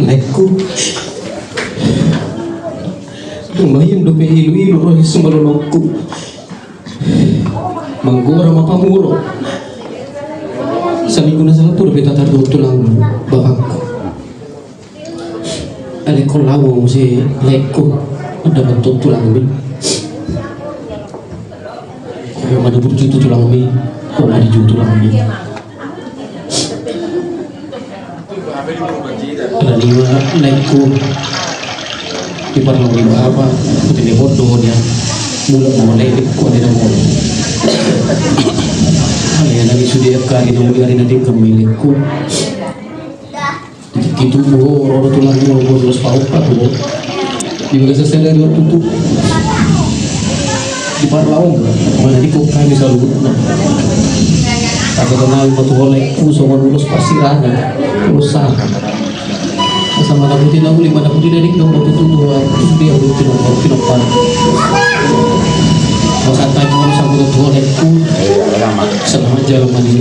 lekku lumayan dope ilu-ilu roh sumalolokku manggora mapamuro sabi ko na sa lato dope tatarduto lang bapangko alekon lawo si lekku ada bentuk tulang mi kaya madubur jutu tulang mi kok ada jutu tulang mi ada lima lekku di parang lima apa putih bodoh dia mulut mulai lekku ada mulai ya lagi sudah kali nunggu hari nanti kemilikku gitu bu rodo tulang ini rodo terus pauka tuh di bagian selesai dari tutup di parlaung mana di kok kami bisa lubut aku kenal batu olehku sama lulus pasirana rusak sama nak putih nak boleh mana putih dari dong batu tutup terus dia udah pinopan masa tadi mau sama batu olehku selama jalan mandi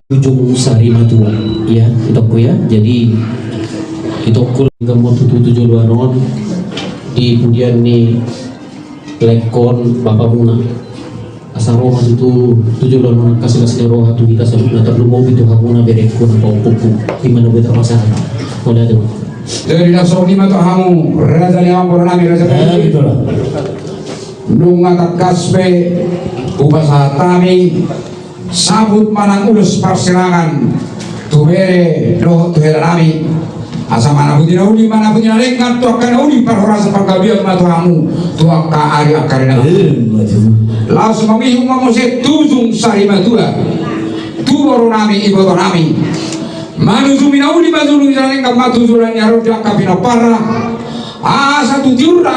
ujung sari matua ya itu ya jadi itu kul gambar tujuh luaron di kemudian nih lekon bapak muna asal roh itu tujuh luaron kasih roh itu kita sebut natar lumau itu hakuna berekun atau pupu di mana kita masalah mulai ada jadi nasor lima tuh hamu raja lima nami raja gitu lah nunga kasbe ubasa tami sabut manang ulus persilangan tubere doh tuhera nami asa mana putina uli mana putina lengkan tuh akan uli parhorasa pangkabian matuhamu tuh akka ari akarena langsung memihung mamose tujung sari matua tu baru nami iboto nami manusu mina uli mazulung jalan lengkan matu zulan nyarod jakka pina parah asa tu tiura